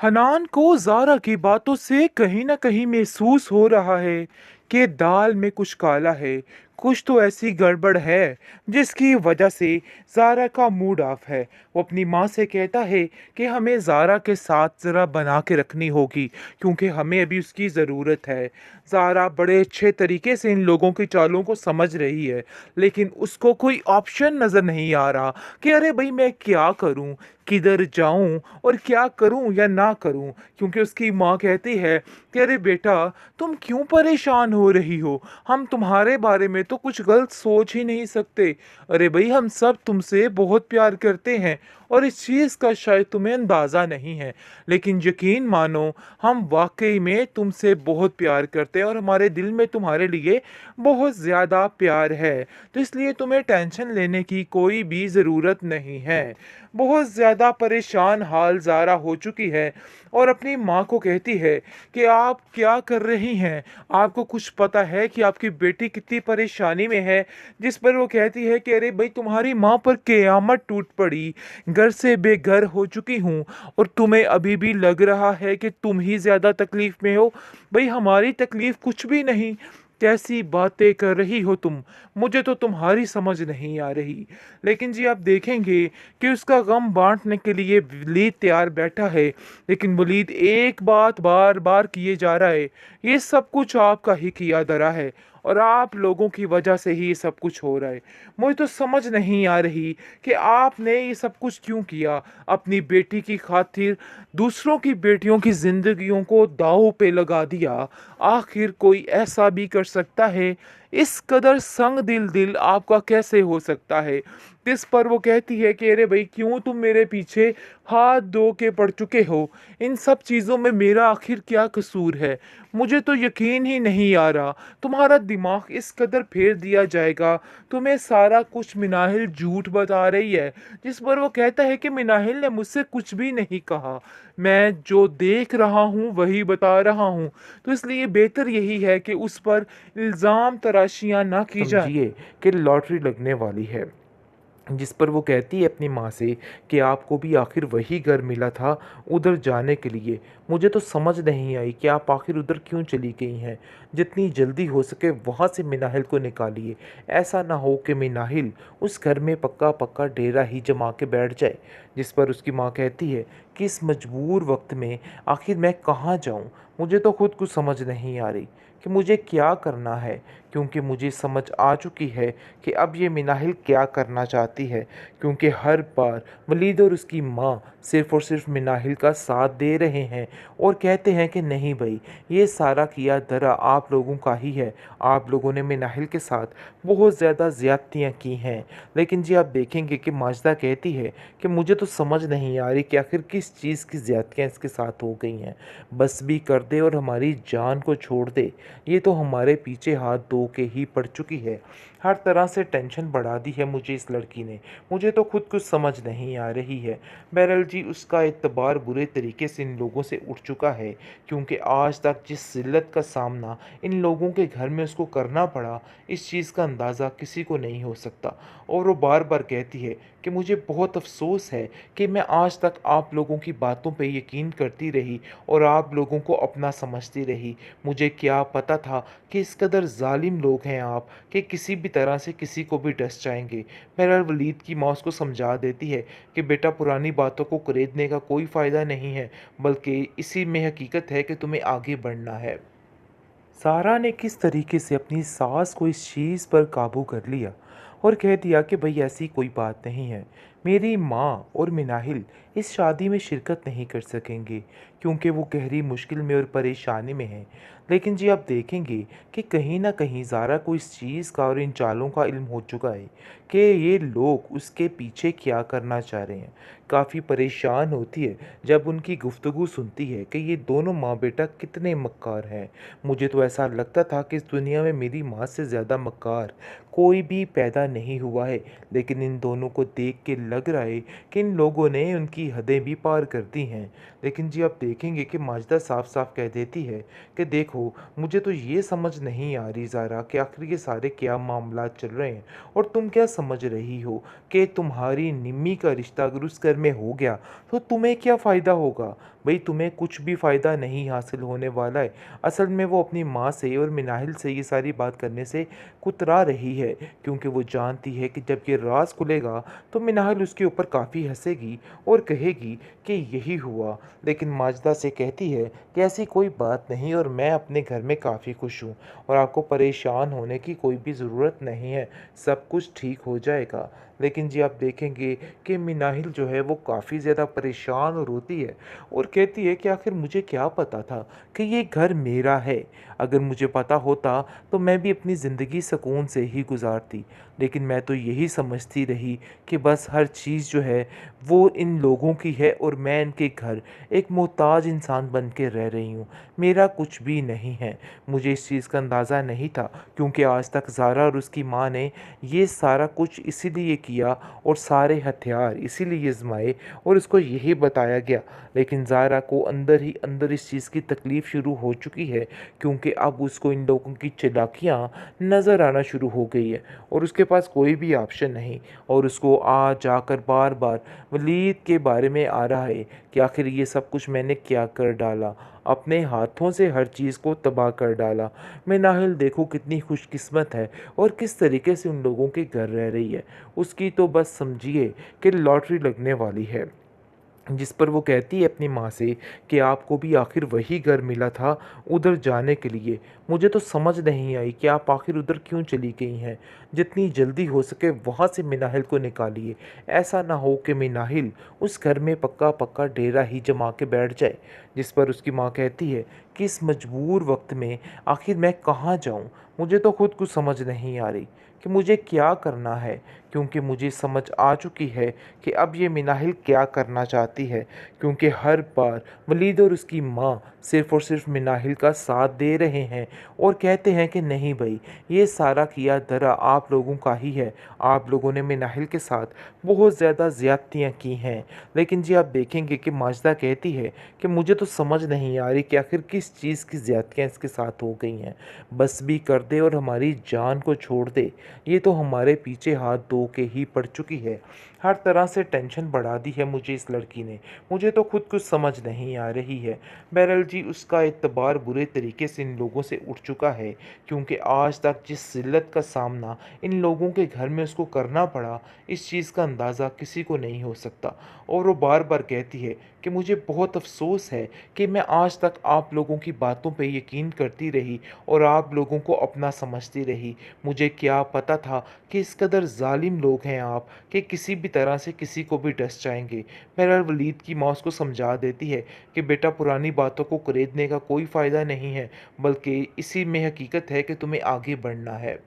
हनान को ज़ारा की बातों से कहीं न कहीं महसूस हो रहा है कि दाल में कुछ काला है। कुछ तो ऐसी गड़बड़ है जिसकी वजह से ज़ारा का मूड ऑफ है। वो अपनी माँ से कहता है कि हमें ज़ारा के साथ ज़रा बना के रखनी होगी क्योंकि हमें अभी उसकी ज़रूरत है। ज़ारा बड़े अच्छे तरीके से इन लोगों की चालों को समझ रही है, लेकिन उसको कोई ऑप्शन नज़र नहीं आ रहा कि अरे भई मैं क्या करूँ? किधर जाऊँ और क्या करूँ या ना करूँ? क्योंकि उसकी माँ कहती है कि अरे बेटा, तुम क्यों परेशान हो रही हो? हम तुम्हारे बारे में तो कुछ गलत सोच ही नहीं सकते। अरे भई, हम सब तुमसे बहुत प्यार करते हैं और इस चीज़ का शायद तुम्हें अंदाज़ा नहीं है। लेकिन यकीन मानो, हम वाक़ई में तुमसे बहुत प्यार करते हैं और हमारे दिल में तुम्हारे लिए बहुत ज़्यादा प्यार है। तो इसलिए तुम्हें टेंशन लेने की कोई भी ज़रूरत नहीं है। बहुत ज़्यादा परेशान हाल ज़ारा हो चुकी है और अपनी माँ को कहती है कि आप क्या कर रही हैं? आपको कुछ पता है कि आपकी बेटी कितनी परेशानी में है? जिस पर वो कहती है कि अरे भई, तुम्हारी माँ पर क़यामत टूट पड़ी, घर से बेघर हो चुकी हूँ और तुम्हें अभी भी लग रहा है कि तुम ही ज़्यादा तकलीफ़ में हो। भई, हमारी तकलीफ़ कुछ भी नहीं। कैसी बातें कर रही हो तुम? मुझे तो तुम्हारी समझ नहीं आ रही। लेकिन जी, आप देखेंगे कि उसका गम बाँटने के लिए वलीद तैयार बैठा है, लेकिन वलीद एक बात बार-बार किए जा रहा है, ये सब कुछ आपका ही किया धरा है और आप लोगों की वजह से ही ये सब कुछ हो रहा है। मुझे तो समझ नहीं आ रही कि आपने ये सब कुछ क्यों किया? अपनी बेटी की खातिर दूसरों की बेटियों की ज़िंदगियों को दाँव पे लगा दिया। आखिर कोई ऐसा भी कर सकता है? इस कदर संग दिल आपका कैसे हो सकता है? इस पर वो कहती है कि अरे भाई, क्यों तुम मेरे पीछे हाथ धो के पड़ चुके हो? इन सब चीज़ों में मेरा आखिर क्या कसूर है? मुझे तो यकीन ही नहीं आ रहा। तुम्हारा दिमाग इस कदर फेर दिया जाएगा। तुम्हें सारा कुछ मिनाहिल झूठ बता रही है। जिस पर वो कहता है कि मिनाहिल ने मुझसे कुछ भी नहीं कहा। मैं जो देख रहा हूँ वही बता रहा हूँ। तो इसलिए बेहतर यही है कि उस पर इल्ज़ाम तराशियाँ ना की जाए। समझिए कि लॉटरी लगने वाली है। जिस पर वो कहती है अपनी माँ से कि आपको भी आखिर वही घर मिला था उधर जाने के लिए। मुझे तो समझ नहीं आई कि आप आखिर उधर क्यों चली गई हैं। जितनी जल्दी हो सके वहाँ से मिनाहिल को निकालिए। ऐसा ना हो कि मिनाहिल उस घर में पक्का पक्का डेरा ही जमा के बैठ जाए। जिस पर उसकी माँ कहती है कि इस मजबूर वक्त में आखिर मैं कहाँ जाऊँ? मुझे तो खुद कुछ समझ नहीं आ रही कि मुझे क्या करना है, क्योंकि मुझे समझ आ चुकी है कि अब ये मिनाहिल क्या करना चाहती है। क्योंकि हर बार वलीद और उसकी माँ सिर्फ़ और सिर्फ मिनाहिल का साथ दे रहे हैं और कहते हैं कि नहीं भाई, ये सारा किया धरा आप लोगों का ही है। आप लोगों ने मिनाहिल के साथ बहुत ज़्यादा ज़्यादतियाँ की हैं। लेकिन जी, आप देखेंगे कि माजिदा कहती है कि मुझे तो समझ नहीं आ रही कि आखिर किस चीज़ की ज़्यादतियाँ इसके साथ हो गई हैं। बस भी कर दे और हमारी जान को छोड़ दे। ये तो हमारे पीछे हाथ धो के ही पड़ चुकी है। हर तरह से टेंशन बढ़ा दी है मुझे इस लड़की ने। मुझे तो खुद कुछ समझ नहीं आ रही है। बहरहाल जी, उसका एतबार बुरे तरीके से इन लोगों से उठ चुका है, क्योंकि आज तक जिस ज़िल्लत का सामना इन लोगों के घर में उसको करना पड़ा, इस चीज़ का अंदाज़ा किसी को नहीं हो सकता। और वो बार-बार कहती है कि मुझे बहुत अफ़सोस है कि मैं आज तक आप लोगों की बातों पे यकीन करती रही और आप लोगों को अपना समझती रही। मुझे क्या पता था कि इस कदर ज़ालिम लोग हैं आप, कि किसी भी तरह से किसी को भी डस जाएँगे। बहरहाल वलीद की माँ उसको समझा देती है कि बेटा, पुरानी बातों को खरीदने का कोई फ़ायदा नहीं है, बल्कि इसी में हकीकत है कि तुम्हें आगे बढ़ना है। सारा ने किस तरीके से अपनी सास को इस चीज़ पर काबू कर लिया और कह दिया कि भाई, ऐसी कोई बात नहीं है। मेरी माँ और मिनाहिल इस शादी में शिरकत नहीं कर सकेंगे क्योंकि वो गहरी मुश्किल में और परेशानी में हैं। लेकिन जी, आप देखेंगे कि कहीं ना कहीं ज़ारा को इस चीज़ का और इन चालों का इल्म हो चुका है कि ये लोग उसके पीछे क्या करना चाह रहे हैं। काफ़ी परेशान होती है जब उनकी गुफ्तगू सुनती है कि ये दोनों माँ बेटा कितने मक्कार हैं। मुझे तो ऐसा लगता था कि इस दुनिया में मेरी माँ से ज़्यादा मक्कार कोई भी पैदा नहीं हुआ है, लेकिन इन दोनों को देख के लग रहा है कि इन लोगों ने उनकी की हदें भी पार करती हैं। लेकिन जी आप देखेंगे कि माजिदा साफ-साफ कह देती है कि देखो, मुझे तो ये समझ नहीं आ रही ज़ारा कि आखिर ये सारे क्या मामलात चल रहे हैं और तुम क्या समझ रही हो कि तुम्हारी निम्मी का रिश्ता अगर उस घर में हो गया, तो तुम्हें क्या फ़ायदा होगा? भई तुम्हें कुछ भी फ़ायदा नहीं हासिल होने वाला है। असल में वो अपनी माँ से और मिनाहिल से ये सारी बात करने से कुतरा रही है, क्योंकि वो जानती है कि जब ये राज़ खुलेगा तो मिनाहिल उसके ऊपर काफ़ी हँसेगी और कहेगी कि यही हुआ। लेकिन माजिदा से कहती है कि ऐसी कोई बात नहीं और मैं अपने घर में काफ़ी खुश हूँ और आपको परेशान होने की कोई भी ज़रूरत नहीं है, सब कुछ ठीक हो जाएगा। लेकिन जी आप देखेंगे कि मिनाहिल जो है वो काफ़ी ज़्यादा परेशान और रोती है और कहती है कि आखिर मुझे क्या पता था कि ये घर मेरा है। अगर मुझे पता होता तो मैं भी अपनी ज़िंदगी सुकून से ही गुजारती। लेकिन मैं तो यही समझती रही कि बस हर चीज़ जो है वो इन लोगों की है और मैं इनके घर एक मोहताज इंसान बन के रह रही हूँ। मेरा कुछ भी नहीं है। मुझे इस चीज़ का अंदाज़ा नहीं था, क्योंकि आज तक ज़ारा और उसकी माँ ने ये सारा कुछ इसीलिए किया और सारे हथियार इसीलिए आज़माए और उसको यही बताया गया। लेकिन ज़ारा को अंदर ही अंदर इस चीज़ की तकलीफ़ शुरू हो चुकी है, क्योंकि अब उसको इन लोगों की चालाकियाँ नज़र आना शुरू हो गई है और उसके पास कोई भी ऑप्शन नहीं और उसको आ जाकर बार-बार वलीद के बारे में आ रहा है कि आखिर ये सब कुछ मैंने क्या कर डाला, अपने हाथों से हर चीज़ को तबाह कर डाला। मैं नाहिल देखो कितनी खुशकिस्मत है और किस तरीके से उन लोगों के घर रह रही है। उसकी तो बस समझिए कि लॉटरी लगने वाली है। जिस पर वो कहती है अपनी माँ से कि आपको भी आखिर वही घर मिला था उधर जाने के लिए। मुझे तो समझ नहीं आई कि आप आखिर उधर क्यों चली गई हैं। जितनी जल्दी हो सके वहाँ से मिनाहिल को निकालिए। ऐसा ना हो कि मिनाहिल उस घर में पक्का-पक्का डेरा ही जमा के बैठ जाए। जिस पर उसकी माँ कहती है कि इस मजबूर वक़्त में आखिर मैं कहाँ जाऊँ? मुझे तो खुद कुछ समझ नहीं आ रही कि मुझे क्या करना है, क्योंकि मुझे समझ आ चुकी है कि अब ये मिनाहिल क्या करना चाहती है, क्योंकि हर बार वलीद और उसकी माँ सिर्फ़ और सिर्फ़ मिनाहिल का साथ दे रहे हैं और कहते हैं कि नहीं भई, ये सारा किया धरा आप लोगों का ही है। आप लोगों ने मिनाहिल के साथ बहुत ज़्यादा ज़्यादतियाँ की हैं। लेकिन जी आप देखेंगे कि माजिदा कहती है कि मुझे तो समझ नहीं आ रही कि आखिर किस चीज़ की ज़्यादतियाँ इसके साथ हो गई हैं। बस भी कर दे और हमारी जान को छोड़ दे। ये तो हमारे पीछे हाथ धो के ही पड़ चुकी है। हर तरह से टेंशन बढ़ा दी है मुझे इस लड़की ने। मुझे तो खुद कुछ समझ नहीं आ रही है। बहरहाल जी उसका एतबार बुरे तरीके से इन लोगों से उठ चुका है, क्योंकि आज तक जिस ज़िल्लत का सामना इन लोगों के घर में उसको करना पड़ा, इस चीज़ का अंदाज़ा किसी को नहीं हो सकता। और वो बार-बार कहती है कि मुझे बहुत अफ़सोस है कि मैं आज तक आप लोगों की बातों पे यकीन करती रही और आप लोगों को अपना समझती रही। मुझे क्या पता था कि इस कदर ज़ालिम लोग हैं आप कि किसी भी तरह से किसी को भी डस जाएँगे। बहरहाल वलीद की माँ उसको समझा देती है कि बेटा पुरानी बातों को खरीदने का कोई फ़ायदा नहीं है, बल्कि इसी में हकीकत है कि तुम्हें आगे बढ़ना है।